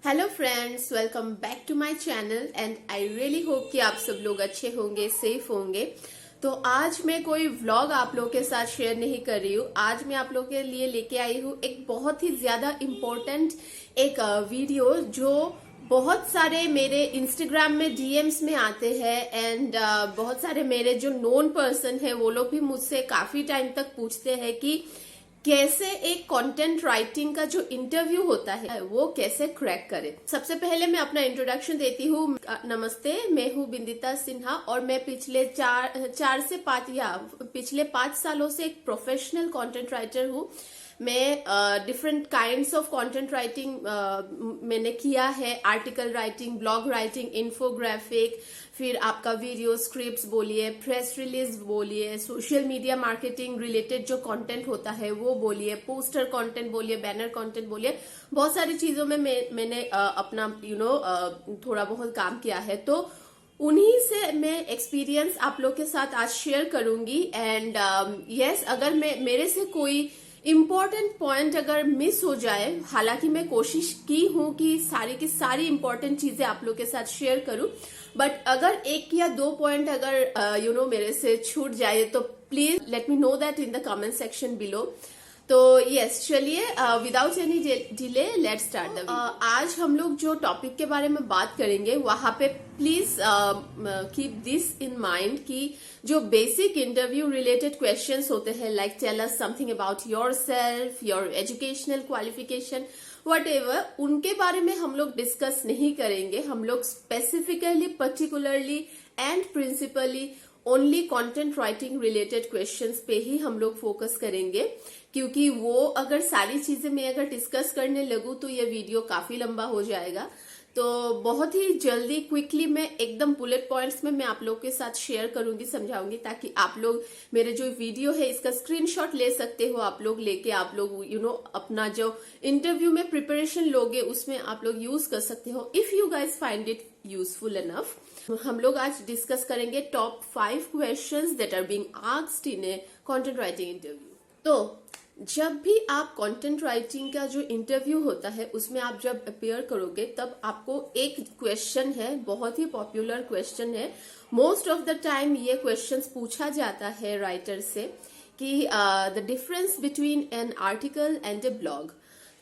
Hello friends, welcome back to my channel and I really hope कि आप सब लोग अच्छे होंगे, सेफ होंगे। तो आज मैं कोई व्लॉग आप लोगों के साथ शेयर नहीं कर रही हूँ। आज मैं आप लोगों के लिए लेके आई हूँ एक बहुत ही ज्यादा इम्पोर्टेंट एक वीडियो जो बहुत सारे मेरे इंस्टाग्राम में डीएम्स में आते हैं एंड बहुत सारे मेरे जो नोन पर्सन है वो लोग भी मुझसे काफी टाइम तक पूछते हैं कि कैसे एक कंटेंट राइटिंग का जो इंटरव्यू होता है वो कैसे क्रैक करे। सबसे पहले मैं अपना इंट्रोडक्शन देती हूँ। नमस्ते, मैं हूँ बिंदिता सिन्हा और मैं पिछले पिछले 5 सालों से एक प्रोफेशनल कंटेंट राइटर हूँ। मैं different kinds of content writing मैंने किया है। Article writing, blog writing, infographic, फिर आपका वीडियो स्क्रिप्ट्स बोलिए, प्रेस रिलीज बोलिए, सोशल मीडिया मार्केटिंग रिलेटेड जो कंटेंट होता है वो बोलिए, पोस्टर कंटेंट बोलिए, बैनर कंटेंट बोलिए, बहुत सारी चीजों में मैंने अपना थोड़ा बहुत काम किया है। तो उन्हीं से मैं एक्सपीरियंस आप लोग के साथ आज शेयर करूंगी। एंड यस, अगर मेरे से कोई इम्पोर्टेंट पॉइंट अगर मिस हो जाए, हालांकि मैं कोशिश की हूं कि सारी की सारी इम्पोर्टेंट चीजें आप लोग के साथ शेयर करूं, बट अगर एक या दो पॉइंट अगर मेरे से छूट जाए तो please let me know that in the comment section below. तो यस, चलिए without any delay let's start the video. आज हम लोग जो टॉपिक के बारे में बात करेंगे वहां पे please keep this in mind कि जो बेसिक इंटरव्यू रिलेटेड क्वेश्चंस होते हैं, like tell us something about yourself, your educational qualification, whatever, उनके बारे में हम लोग डिस्कस नहीं करेंगे। हम लोग specifically, particularly and principally only content writing related questions पे ही हम लोग फोकस करेंगे, क्योंकि वो अगर सारी चीजें मैं अगर डिस्कस करने लगूं तो ये वीडियो काफी लंबा हो जाएगा। तो बहुत ही जल्दी क्विकली मैं एकदम बुलेट पॉइंट्स में मैं आप लोग के साथ शेयर करूंगी, समझाऊंगी, ताकि आप लोग मेरे जो वीडियो है इसका स्क्रीनशॉट ले सकते हो। आप लोग लेके आप लोग अपना जो इंटरव्यू में प्रिपरेशन लोगे उसमें आप लोग यूज कर सकते हो, if you guys find it useful enough. हम लोग आज डिस्कस करेंगे top 5 questions that are being asked in a content writing interview. तो जब भी आप कंटेंट राइटिंग का जो इंटरव्यू होता है उसमें आप जब अपेयर करोगे तब आपको एक क्वेश्चन है, बहुत ही पॉपुलर क्वेश्चन है, मोस्ट ऑफ द टाइम ये क्वेश्चंस पूछा जाता है राइटर से कि the difference between an article and A blog.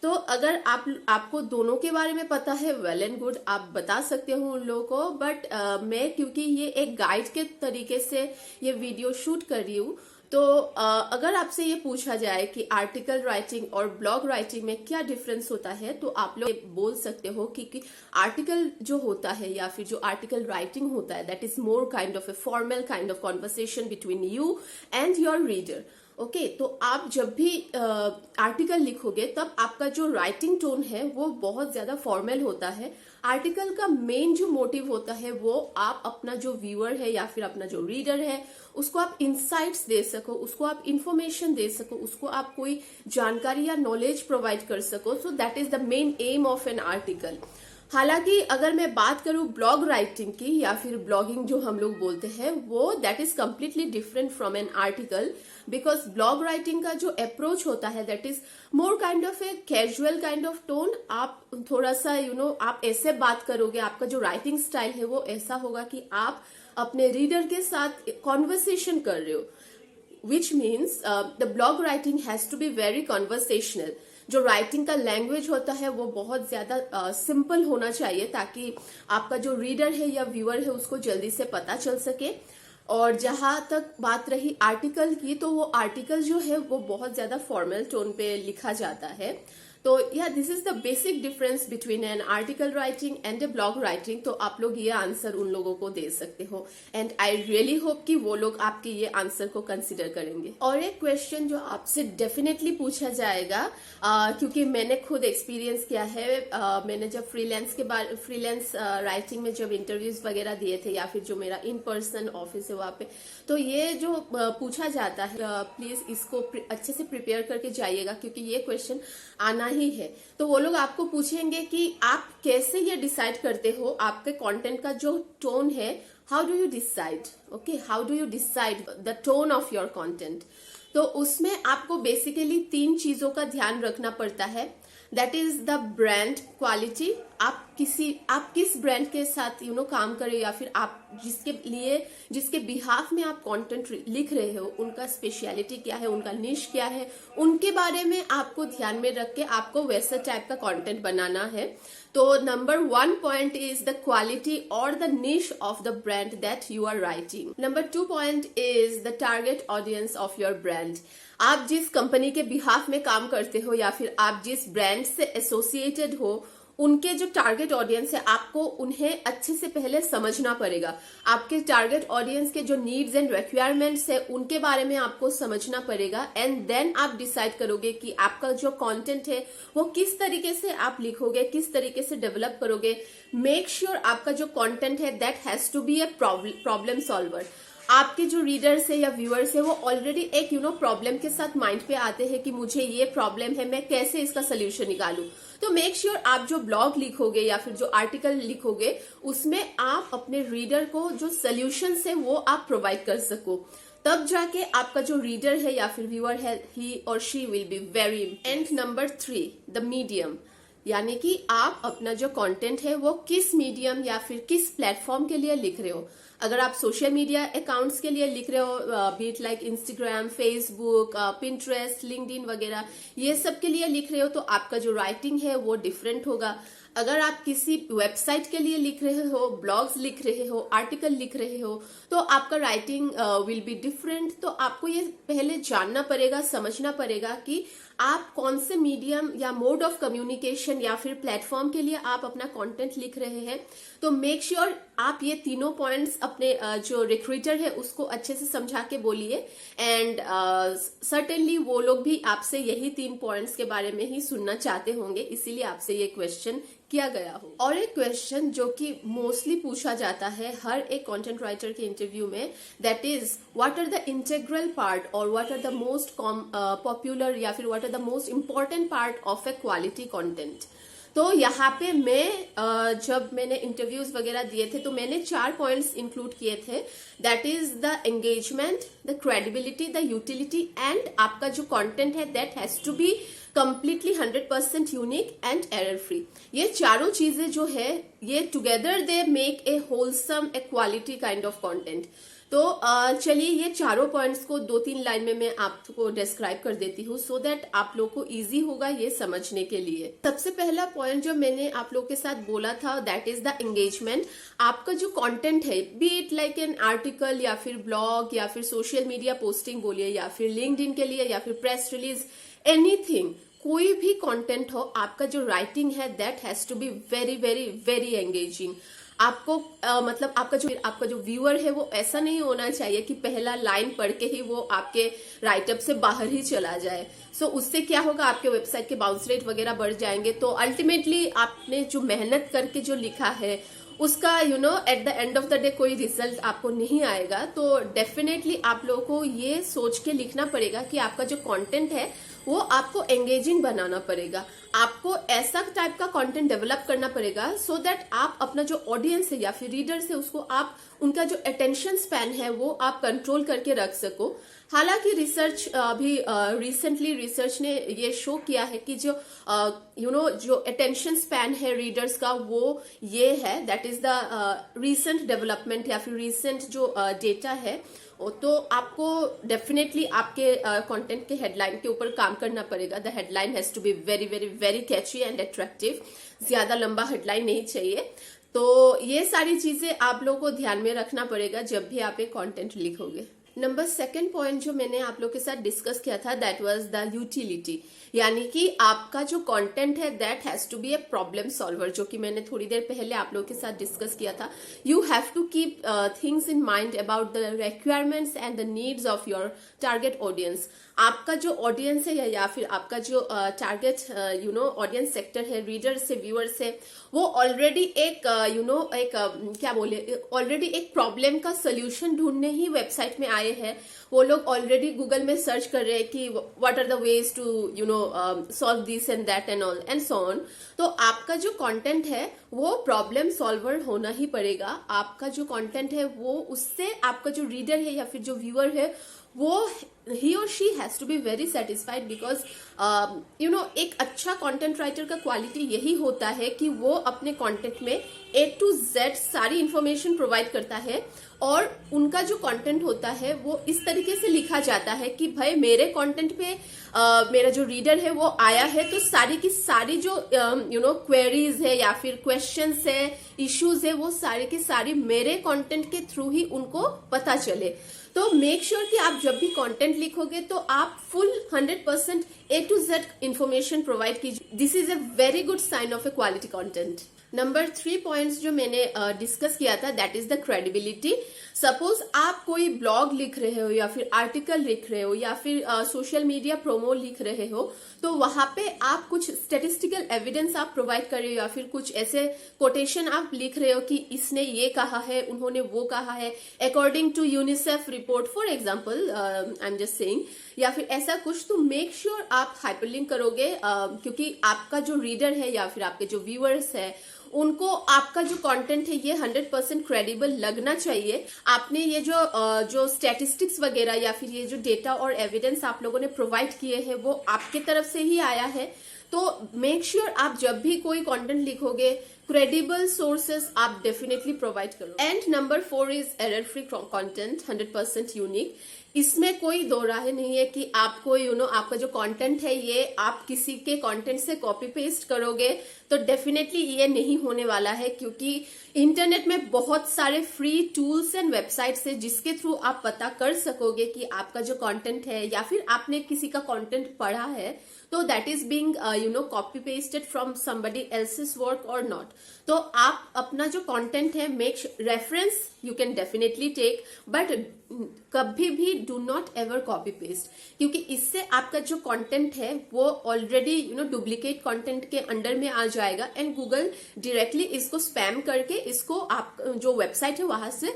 तो अगर आपको दोनों के बारे में पता है, वेल एंड गुड, आप बता सकते हो उन लोगों को, बट मैं क्योंकि ये एक गाइड के तरीके से ये वीडियो शूट कर रही हूँ, तो अगर आपसे ये पूछा जाए कि आर्टिकल राइटिंग और ब्लॉग राइटिंग में क्या डिफरेंस होता है, तो आप लोग बोल सकते हो कि आर्टिकल जो होता है या फिर जो आर्टिकल राइटिंग होता है, that is more kind of a formal kind of conversation between you and your reader. Okay, तो आप जब भी आर्टिकल लिखोगे तब आपका जो राइटिंग टोन है वो बहुत ज्यादा फॉर्मल होता है। आर्टिकल का मेन जो मोटिव होता है वो आप अपना जो व्यूअर है या फिर अपना जो रीडर है उसको आप इंसाइट्स दे सको, उसको आप इंफॉर्मेशन दे सको, उसको आप कोई जानकारी या नॉलेज प्रोवाइड कर सको। So that is the main M of an article. हालांकि अगर मैं बात करूं ब्लॉग राइटिंग की या फिर ब्लॉगिंग जो हम लोग बोलते हैं, वो that is completely different from an article, because blog writing का जो अप्रोच होता है that is more kind of a casual kind of tone. आप थोड़ा सा आप ऐसे बात करोगे, आपका जो राइटिंग स्टाइल है वो ऐसा होगा कि आप अपने रीडर के साथ कॉन्वर्सेशन कर रहे हो, which means the blog writing has to be very conversational. जो राइटिंग का लैंग्वेज होता है वो बहुत ज्यादा सिंपल होना चाहिए, ताकि आपका जो रीडर है या व्यूअर है उसको जल्दी से पता चल सके। और जहां तक बात रही आर्टिकल की, तो वो आर्टिकल जो है वो बहुत ज्यादा फॉर्मल टोन पे लिखा जाता है। तो या this is the basic difference between an article writing and A blog writing. तो आप लोग ये आंसर उन लोगों को दे सकते हो एंड आई रियली होप कि वो लोग आपके ये आंसर को कंसिडर करेंगे। और एक क्वेश्चन जो आपसे डेफिनेटली पूछा जाएगा, क्योंकि मैंने खुद एक्सपीरियंस किया है, मैंने जब फ्रीलांस राइटिंग में जब इंटरव्यूज वगैरह दिए थे या फिर जो मेरा इन पर्सन ऑफिस है वहां पे, तो ये जो पूछा जाता है, प्लीज इसको अच्छे से प्रिपेयर करके जाइएगा, क्योंकि ये क्वेश्चन आना ही है। तो वो लोग आपको पूछेंगे कि आप कैसे ये डिसाइड करते हो आपके कंटेंट का जो टोन है, how do you decide, okay, how do you decide the tone of your content. तो उसमें आपको बेसिकली 3 चीजों का ध्यान रखना पड़ता है, that is the brand quality, आप किस ब्रांड के साथ काम करें, या फिर आप जिसके बिहाफ में आप कंटेंट लिख रहे हो, उनका स्पेशलिटी क्या है, उनका निश क्या है, उनके बारे में आपको ध्यान में रख के आपको वैसा टाइप का कंटेंट बनाना है। तो number 1 point is the quality और the niche of the brand that you are writing. Number 2 point is the target audience of your brand. आप जिस कंपनी के बिहाफ में काम करते हो या फिर आप जिस ब्रांड से एसोसिएटेड हो, उनके जो टारगेट ऑडियंस है, आपको उन्हें अच्छे से पहले समझना पड़ेगा। आपके टारगेट ऑडियंस के जो नीड्स एंड रिक्वायरमेंट्स है, उनके बारे में आपको समझना पड़ेगा, एंड देन आप डिसाइड करोगे कि आपका जो कंटेंट है वो किस तरीके से आप लिखोगे, किस तरीके से डेवलप करोगे। मेक श्योर आपका जो कंटेंट है that has to be a problem solver. आपके जो रीडर्स है या व्यूअर्स है, वो ऑलरेडी एक प्रॉब्लम के साथ माइंड पे आते हैं कि मुझे ये प्रॉब्लम है, मैं कैसे इसका सोल्यूशन निकालूं। तो मेक श्योर आप जो ब्लॉग लिखोगे या फिर जो आर्टिकल लिखोगे, उसमें आप अपने रीडर को जो सोल्यूशन है वो आप प्रोवाइड कर सको। तब जाके आपका जो रीडर है या फिर व्यूअर है, ही और she will be very. And number 3, the medium, यानी कि आप अपना जो कंटेंट है वो किस मीडियम या फिर किस प्लेटफॉर्म के लिए लिख रहे हो। अगर आप सोशल मीडिया अकाउंट्स के लिए लिख रहे हो, be it like Instagram, Facebook, Pinterest, LinkedIn वगैरह, ये सब के लिए लिख रहे हो, तो आपका जो राइटिंग है वो डिफरेंट होगा। अगर आप किसी वेबसाइट के लिए लिख रहे हो, ब्लॉग्स लिख रहे हो, आर्टिकल लिख रहे हो, तो आपका राइटिंग विल बी डिफरेंट। तो आपको ये पहले जानना पड़ेगा, समझना पड़ेगा कि आप कौन से मीडियम या मोड ऑफ कम्युनिकेशन या फिर प्लेटफॉर्म के लिए आप अपना कंटेंट लिख रहे हैं। तो मेक श्योर आप ये तीनों पॉइंट्स अपने जो रिक्रूटर है उसको अच्छे से समझा के बोलिए, एंड सर्टेनली वो लोग भी आपसे यही 3 पॉइंट्स के बारे में ही सुनना चाहते होंगे, इसीलिए आपसे ये क्वेश्चन किया गया हो। और एक क्वेश्चन जो कि मोस्टली पूछा जाता है हर एक कंटेंट राइटर के इंटरव्यू में, that is what are the integral part और what are the most popular या फिर what are the most important part of a quality content. तो यहाँ पे मैं जब मैंने इंटरव्यूज वगैरह दिए थे, तो मैंने 4 पॉइंट्स इंक्लूड किए थे, that is the engagement, the credibility, the utility, and आपका जो कंटेंट है that has to be completely 100% unique and error free. ये चारों चीजें जो है, ये together they make a wholesome, a quality kind of content. तो चलिए ये चारों पॉइंट्स को 2-3 लाइन में मैं आपको डिस्क्राइब कर देती हूँ, सो दैट आप लोग को इजी होगा ये समझने के लिए। सबसे पहला पॉइंट जो मैंने आप लोग के साथ बोला था, दैट इज द एंगेजमेंट। आपका जो कंटेंट है, B it like an article या फिर ब्लॉग या फिर सोशल मीडिया पोस्टिंग बोलिए या फिर लिंक्डइन के लिए या फिर प्रेस रिलीज, एनीथिंग, कोई भी कंटेंट हो, आपका जो राइटिंग है that has to be very very very engaging. आपको मतलब आपका जो व्यूअर है वो ऐसा नहीं होना चाहिए कि पहला लाइन पढ़ के ही वो आपके राइटअप से बाहर ही चला जाए। सो उससे क्या होगा, आपके वेबसाइट के बाउंस रेट वगैरह बढ़ जाएंगे। तो अल्टीमेटली आपने जो मेहनत करके जो लिखा है उसका at the end of the day कोई रिजल्ट आपको नहीं आएगा। तो डेफिनेटली आप लोगों को ये सोच के लिखना पड़ेगा कि आपका जो कंटेंट है वो आपको एंगेजिंग बनाना पड़ेगा। आपको ऐसा टाइप का कंटेंट डेवलप करना पड़ेगा सो दैट आप अपना जो ऑडियंस है या फिर रीडर्स है उसको आप उनका जो अटेंशन स्पैन है वो आप कंट्रोल करके रख सको। हालांकि रिसर्च अभी रिसेंटली रिसर्च ने ये शो किया है कि जो जो अटेंशन स्पैन है रीडर्स का वो ये है, that is the recent development या फिर रिसेंट जो डेटा है। तो आपको डेफिनेटली आपके कंटेंट के हेडलाइन के ऊपर काम करना पड़ेगा। The headline has to be very very very catchy and attractive. ज्यादा लंबा हेडलाइन नहीं चाहिए। तो ये सारी चीजें आप लोगों को ध्यान में रखना पड़ेगा जब भी आप एक कंटेंट लिखोगे। नंबर 2 पॉइंट जो मैंने आप लोग के साथ डिस्कस किया था, दैट वाज द यूटिलिटी, यानी कि आपका जो कंटेंट है that has to be a problem solver, जो कि मैंने थोड़ी देर पहले आप लोग के साथ डिस्कस किया था। You have to keep things in mind about the requirements and the needs of your target audience. आपका जो ऑडियंस है या फिर आपका जो टारगेट ऑडियंस सेक्टर है, रीडर्स से व्यूअर्स है, वो ऑलरेडी एक क्या बोले, ऑलरेडी एक प्रॉब्लम का सोल्यूशन ढूंढने ही वेबसाइट में आए हैं। वो लोग ऑलरेडी गूगल में सर्च कर रहे हैं कि what are the ways to solve this and that and all and so on. तो आपका जो कंटेंट है वो प्रॉब्लम सॉल्वर होना ही पड़ेगा। आपका जो कंटेंट है वो उससे आपका जो रीडर है या फिर जो व्यूअर है वो he or she has to be very satisfied because एक अच्छा कंटेंट राइटर का क्वालिटी यही होता है कि वो अपने कंटेंट में A to Z सारी इंफॉर्मेशन प्रोवाइड करता है और उनका जो कंटेंट होता है वो इस तरीके से लिखा जाता है कि भाई मेरे कंटेंट पे मेरा जो रीडर है वो आया है तो सारी की सारी जो क्वेरीज है या फिर क्वेश्चंस है, इश्यूज है, वो सारी की सारी मेरे कंटेंट के थ्रू ही उनको पता चले। तो मेक श्योर कि आप जब भी कंटेंट लिखोगे तो आप full 100% A to Z information provide कीजिए। This is a very good sign of a quality content. Number 3 points जो मैंने डिस्कस किया था, that is the credibility. Suppose आप कोई ब्लॉग लिख रहे हो या फिर आर्टिकल लिख रहे हो या फिर सोशल मीडिया प्रोमो लिख रहे हो, तो वहां पे आप कुछ स्टेटिस्टिकल एविडेंस आप प्रोवाइड कर रहे हो या फिर कुछ ऐसे कोटेशन आप लिख रहे हो कि इसने ये कहा है, उन्होंने वो कहा है, according to UNICEF report for example, I am just saying, या फिर ऐसा कुछ, तो मेक श्योर आप हाइपरलिंक करोगे क्योंकि आपका जो रीडर है या फिर आपके जो व्यूअर्स है उनको आपका जो कंटेंट है ये 100% क्रेडिबल लगना चाहिए। आपने ये जो स्टैटिस्टिक्स वगैरह या फिर ये जो डेटा और एविडेंस आप लोगों ने प्रोवाइड किए हैं वो आपके तरफ से ही आया है। तो मेक श्योर आप जब भी कोई कंटेंट लिखोगे क्रेडिबल सोर्सेस आप डेफिनेटली प्रोवाइड करो। And number 4 is error free content, 100% unique. इसमें कोई दो राय नहीं है कि आपको आपका जो कंटेंट है ये आप किसी के कंटेंट से कॉपी पेस्ट करोगे तो डेफिनेटली ये नहीं होने वाला है, क्योंकि इंटरनेट में बहुत सारे फ्री टूल्स एंड वेबसाइट्स है जिसके थ्रू आप पता कर सकोगे कि आपका जो कंटेंट है या फिर आपने किसी का कंटेंट पढ़ा है तो that is being copy pasted from somebody else's work और नॉट। तो आप अपना जो कंटेंट है make reference you can definitely take, but कभी भी do not ever copy paste, क्योंकि इससे आपका जो कंटेंट है वो ऑलरेडी डुप्लीकेट कंटेंट के अंडर में आ जाएगा एंड गूगल डायरेक्टली इसको स्पैम करके इसको आप जो वेबसाइट है वहां से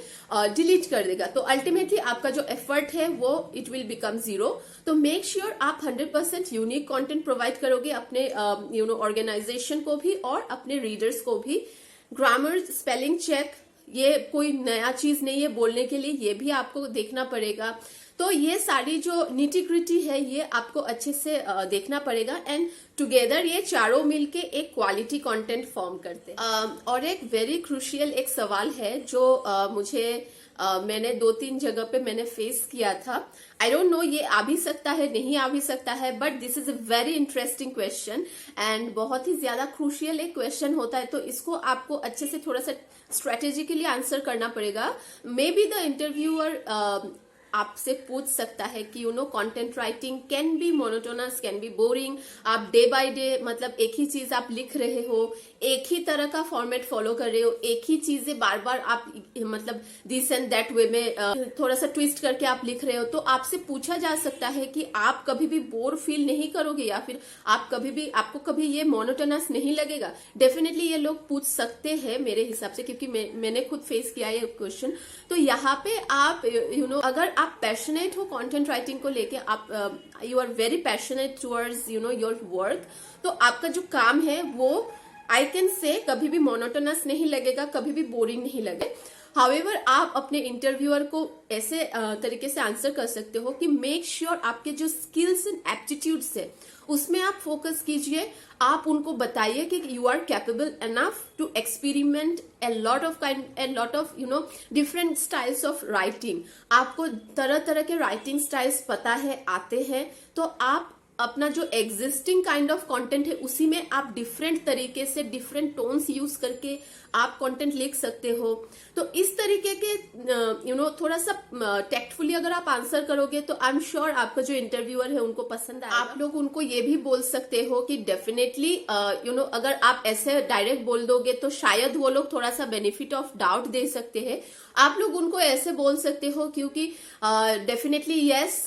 डिलीट कर देगा। तो अल्टीमेटली आपका जो एफर्ट है वो इट विल बिकम जीरो। तो मेक श्योर आप 100% यूनिक कंटेंट प्रोवाइड करोगे अपने ऑर्गेनाइजेशन को भी और अपने रीडर्स को भी। ग्रामर, स्पेलिंग चेक, ये कोई नया चीज नहीं है बोलने के लिए, ये भी आपको देखना पड़ेगा। तो ये सारी जो निटी-ग्रिटी है ये आपको अच्छे से देखना पड़ेगा एंड टुगेदर ये चारों मिलके एक क्वालिटी कंटेंट फॉर्म करते हैं। और एक वेरी क्रूशियल एक सवाल है जो मैंने 2-3 जगह पे मैंने फेस किया था। आई डोंट नो ये आ भी सकता है, नहीं आ भी सकता है, but this is a very interesting question and बहुत ही ज्यादा क्रूशियल एक क्वेश्चन होता है। तो इसको आपको अच्छे से थोड़ा सा स्ट्रेटेजिकली आंसर करना पड़ेगा। मे बी द इंटरव्यूअर आपसे पूछ सकता है कि content writing can be monotonous, can be boring. आप डे बाय डे मतलब एक ही चीज आप लिख रहे हो, एक ही तरह का फॉर्मेट फॉलो कर रहे हो, एक ही चीजें बार बार आप मतलब दिस एंड दैट वे में थोड़ा सा ट्विस्ट करके आप लिख रहे हो, तो आपसे पूछा जा सकता है कि आप कभी भी बोर फील नहीं करोगे या फिर आपको कभी ये मोनोटोनस नहीं लगेगा। डेफिनेटली ये लोग पूछ सकते हैं मेरे हिसाब से, क्योंकि मैंने खुद फेस किया ये क्वेश्चन। तो यहाँ पे आप अगर आप पैशनेट हो कंटेंट राइटिंग को लेके, आप you are very passionate towards your work, तो आपका जो काम है वो आई कैन से कभी भी मोनोटोनस नहीं लगेगा, कभी भी बोरिंग नहीं लगे। हाउएवर आप अपने इंटरव्यूअर को ऐसे तरीके से आंसर कर सकते हो कि मेक श्योर आपके जो स्किल्स एंड एप्टीट्यूड्स है उसमें आप फोकस कीजिए। आप उनको बताइए कि you are capable enough to experiment a lot of different styles of writing. आपको तरह तरह के राइटिंग स्टाइल्स पता है, आते हैं, तो आप अपना जो एग्जिस्टिंग काइंड ऑफ कंटेंट है उसी में आप डिफरेंट तरीके से डिफरेंट टोन्स यूज करके आप कंटेंट लिख सकते हो। तो इस तरीके के थोड़ा सा टेक्टफुली अगर आप आंसर करोगे तो आई एम श्योर आपका जो इंटरव्यूअर है उनको पसंद आएगा। आप लोग उनको ये भी बोल सकते हो कि डेफिनेटली अगर आप ऐसे डायरेक्ट बोल दोगे तो शायद वो लोग थोड़ा सा बेनिफिट ऑफ डाउट दे सकते हैं। आप लोग उनको ऐसे बोल सकते हो क्योंकि डेफिनेटली यस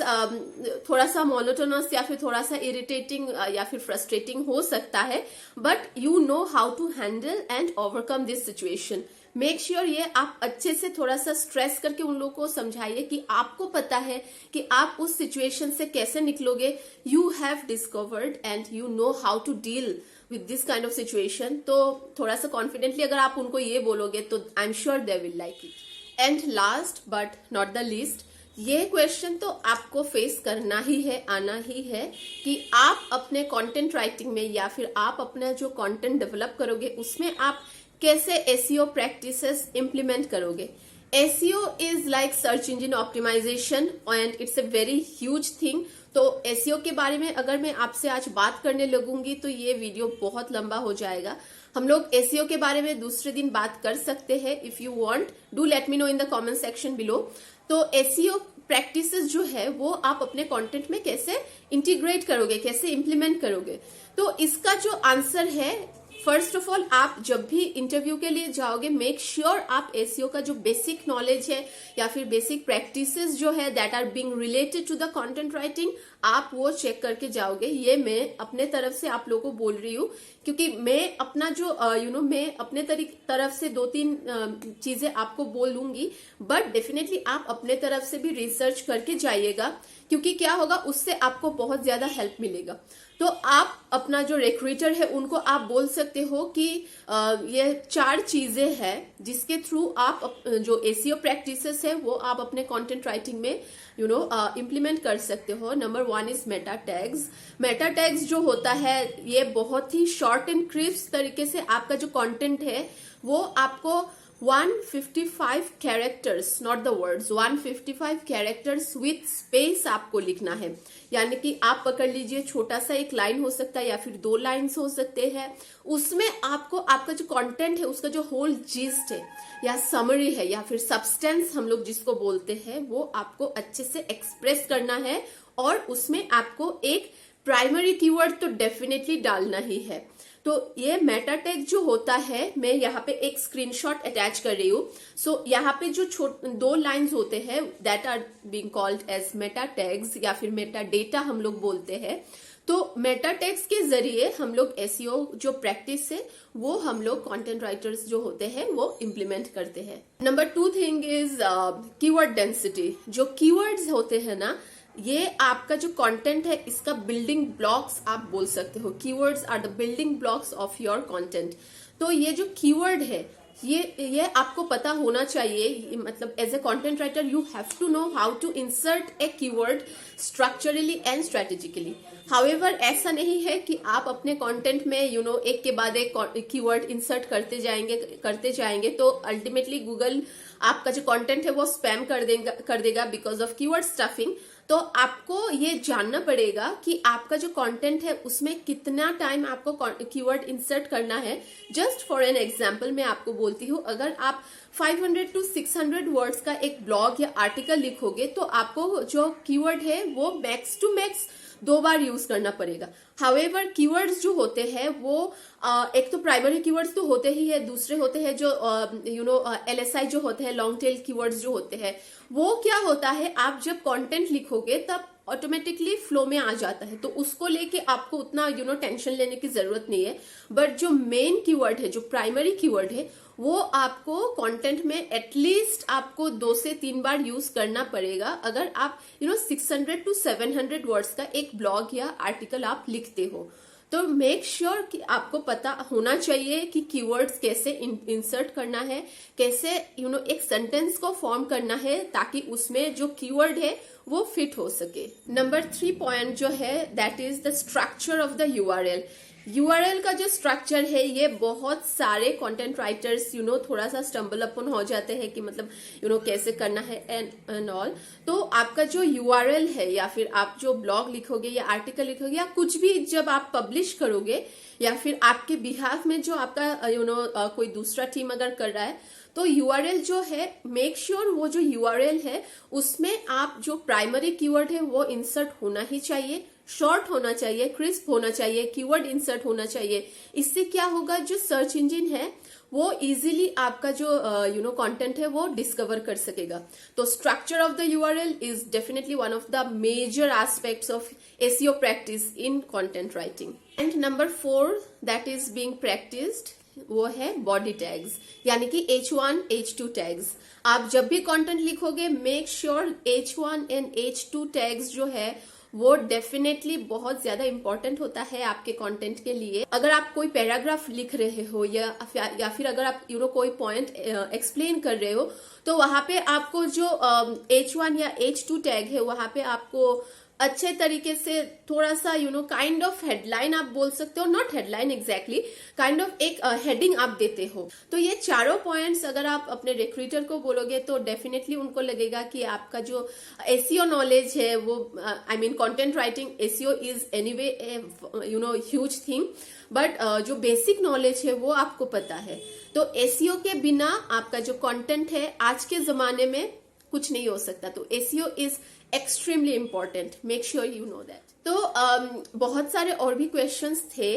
थोड़ा सा मोनोटोनस या फिर थोड़ा सा इरिटेटिंग या फिर फ्रस्ट्रेटिंग हो सकता है, but you know how to handle and overcome this situation. Make sure ये आप अच्छे से थोड़ा सा स्ट्रेस करके उन लोगों को समझाइए कि आपको पता है कि आप उस सिचुएशन से कैसे निकलोगे। You have discovered and you know how to deal with this kind of situation. तो थोड़ा सा कॉन्फिडेंटली अगर आप उनको ये बोलोगे तो I am sure they will like it. And last but not the least, ये क्वेश्चन तो आपको फेस करना ही है, आना ही है कि आप अपने कंटेंट राइटिंग में या फिर आप अपना जो कंटेंट डेवलप करोगे उसमें आप कैसे एसईओ प्रैक्टिसेस इंप्लीमेंट करोगे। SEO is like search engine optimization and it's a very huge thing. तो एसईओ के बारे में अगर मैं आपसे आज बात करने लगूंगी तो ये वीडियो बहुत लंबा हो जाएगा। हम लोग एसईओ के बारे में दूसरे दिन बात कर सकते हैं। If you want do let me know in the comment section below. तो एसईओ प्रैक्टिसेस जो है वो आप अपने कंटेंट में कैसे इंटीग्रेट करोगे, कैसे इंप्लीमेंट करोगे। तो इसका जो आंसर है, फर्स्ट ऑफ ऑल आप जब भी इंटरव्यू के लिए जाओगे मेक श्योर आप एसईओ का जो बेसिक नॉलेज है या फिर बेसिक प्रैक्टिसेस जो है that are being related to the content writing, आप वो चेक करके जाओगे। ये मैं अपने तरफ से आप लोगों को बोल रही हूँ क्योंकि मैं अपना जो मैं अपने तरफ से 2-3 चीजें आपको बोलूंगी, बट डेफिनेटली आप अपने तरफ से भी रिसर्च करके जाइएगा क्योंकि क्या होगा उससे आपको बहुत ज्यादा हेल्प मिलेगा। तो आप अपना जो रिक्रूटर है उनको आप बोल सकते हो कि ये 4 चीजें हैं जिसके थ्रू आप जो एसईओ प्रैक्टिसेस है वो आप अपने कंटेंट राइटिंग में इम्प्लीमेंट कर सकते हो। Number 1 is Meta tags. Meta tags जो होता है ये बहुत ही शॉर्ट एंड क्रिस्प तरीके से आपका जो कंटेंट है वो आपको 155 characters, not the words, 155 characters with space आपको लिखना है। यानी कि आप पकड़ लीजिए छोटा सा एक लाइन हो सकता है या फिर 2 लाइन्स हो सकते हैं। उसमें आपको आपका जो कंटेंट है उसका जो होल जिस्ट है या समरी है या फिर सब्सटेंस हम लोग जिसको बोलते हैं वो आपको अच्छे से एक्सप्रेस करना है और उसमें आपको एक प्राइमरी कीवर्ड तो डेफिनेटली डालना ही है। तो ये मेटा टैग जो होता है, मैं यहाँ पे एक स्क्रीनशॉट अटैच कर रही हूँ। सो यहाँ पे जो 2 लाइंस होते हैं that are being called as meta tags या फिर मेटा डेटा हम लोग बोलते हैं। तो मेटा टैग्स के जरिए हम लोग एसईओ जो प्रैक्टिस है वो हम लोग कंटेंट राइटर्स जो होते हैं वो इम्प्लीमेंट करते हैं। Number 2 thing is keyword density. जो कीवर्ड्स होते हैं ना, ये आपका जो कंटेंट है इसका बिल्डिंग ब्लॉक्स आप बोल सकते हो। Keywords are the building blocks of your content. तो ये जो कीवर्ड है ये आपको पता होना चाहिए। मतलब as a content writer you have to know how to insert a keyword structurally and strategically. However ऐसा नहीं है कि आप अपने कंटेंट में एक के बाद एक कीवर्ड इंसर्ट करते जाएंगे तो अल्टीमेटली गूगल आपका जो कंटेंट है वो स्पैम कर देगा बिकॉज ऑफ कीवर्ड स्टफिंग। तो आपको ये जानना पड़ेगा कि आपका जो कंटेंट है उसमें कितना टाइम आपको कीवर्ड इंसर्ट करना है। जस्ट फॉर एन एग्जांपल मैं आपको बोलती हूँ, अगर आप 500 to 600 वर्ड्स का एक ब्लॉग या आर्टिकल लिखोगे तो आपको जो कीवर्ड है वो मैक्स टू मैक्स 2 बार यूज करना पड़ेगा। हाउएवर कीवर्ड्स जो होते हैं वो एक तो प्राइमरी कीवर्ड्स तो होते ही है, दूसरे होते हैं जो LSI जो होते हैं, लॉन्ग टेल कीवर्ड्स जो होते हैं। वो क्या होता है, आप जब कंटेंट लिखोगे तब ऑटोमेटिकली फ्लो में आ जाता है तो उसको लेके आपको उतना टेंशन लेने की जरूरत नहीं है। बट जो मेन कीवर्ड है, जो प्राइमरी कीवर्ड है, वो आपको कंटेंट में एटलीस्ट आपको 2 से 3 बार यूज करना पड़ेगा अगर आप 600 to 700 वर्ड्स का एक ब्लॉग या आर्टिकल आप लिखते हो। तो मेक श्योर कि आपको पता होना चाहिए कि कीवर्ड्स कैसे इंसर्ट करना है, कैसे एक सेंटेंस को फॉर्म करना है ताकि उसमें जो कीवर्ड है वो फिट हो सके। नंबर 3 पॉइंट जो है that is the structure of the URL. URL का जो स्ट्रक्चर है ये बहुत सारे कंटेंट राइटर्स थोड़ा सा स्टम्बल अपन हो जाते हैं कि मतलब कैसे करना है एंड ऑल। तो आपका जो यूआरएल है या फिर आप जो ब्लॉग लिखोगे या आर्टिकल लिखोगे या कुछ भी जब आप पब्लिश करोगे या फिर आपके बिहाफ में जो आपका कोई दूसरा टीम अगर कर रहा है तो यूआरएल जो है मेक श्योर वो जो यूआरएल है उसमें आप जो प्राइमरी कीवर्ड है वो इंसर्ट होना ही चाहिए, शॉर्ट होना चाहिए, क्रिस्प होना चाहिए, कीवर्ड इंसर्ट होना चाहिए। इससे क्या होगा, जो सर्च इंजन है वो इजीली आपका जो कंटेंट है वो डिस्कवर कर सकेगा। तो structure of the URL is definitely one of the major aspects of SEO practice in content writing. And number 4 that is being practised वो है बॉडी टैग्स, यानी कि H1 H2 टैग्स। आप जब भी कंटेंट लिखोगे make sure H1 and H2 tags जो है वो डेफिनेटली बहुत ज्यादा इंपॉर्टेंट होता है आपके कंटेंट के लिए। अगर आप कोई पैराग्राफ लिख रहे हो या फिर अगर आप कोई पॉइंट एक्सप्लेन कर रहे हो, तो वहां पे आपको जो H1 या H2 टैग है वहां पे आपको अच्छे तरीके से थोड़ा सा काइंड ऑफ हेडलाइन आप बोल सकते हो, not headline exactly, kind of एक हेडिंग आप देते हो। तो ये चारों पॉइंट्स अगर आप अपने रिक्रूटर को बोलोगे तो डेफिनेटली उनको लगेगा कि आपका जो एसईओ नॉलेज है वो I mean content writing SEO is anyway huge thing, but जो बेसिक नॉलेज है वो आपको पता है। तो एसईओ के बिना आपका जो कंटेंट है आज के जमाने में कुछ नहीं हो सकता। तो SEO is extremely important, make sure you know that. तो बहुत सारे और भी क्वेश्चंस थे,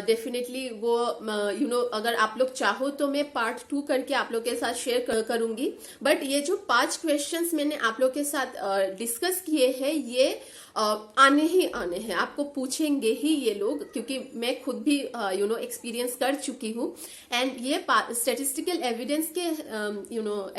डेफिनेटली वो अगर आप लोग चाहो तो मैं पार्ट 2 करके आप लोग के साथ शेयर करूंगी। बट ये जो 5 क्वेश्चंस मैंने आप लोग के साथ डिस्कस किए हैं ये आने ही आने हैं, आपको पूछेंगे ही ये लोग, क्योंकि मैं खुद भी एक्सपीरियंस कर चुकी हूँ। एंड ये स्टेटिस्टिकल एविडेंस के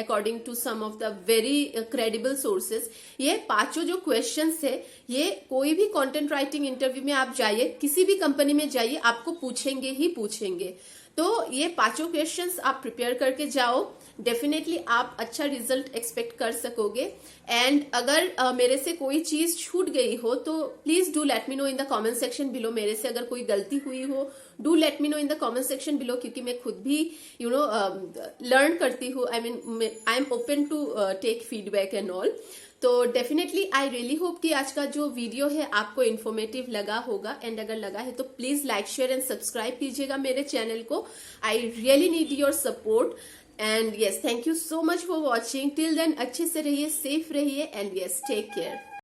according to some of the very credible sources, ये 5 जो क्वेश्चंस है ये कोई भी कंटेंट राइटिंग इंटरव्यू में आप जाइए, किसी भी कंपनी में जाइए, आपको पूछेंगे ही पूछेंगे। तो ये 5 क्वेश्चंस आप प्रिपेयर करके जाओ, डेफिनेटली आप अच्छा रिजल्ट एक्सपेक्ट कर सकोगे। एंड अगर मेरे से कोई चीज छूट गई हो तो please do let me know in the comment section below. मेरे से अगर कोई गलती हुई हो do let me know in the comment section below, क्योंकि मैं खुद भी लर्न करती हूँ। I am open to take feedback and all. तो डेफिनेटली आई रियली होप कि आज का जो वीडियो है आपको इन्फॉर्मेटिव लगा होगा। एंड अगर लगा है तो please like share and subscribe कीजिएगा मेरे चैनल को। I really need your support. And yes, thank you so much for watching. Till then अच्छे से रहिए, सेफ रहिए, एंड यस, टेक केयर।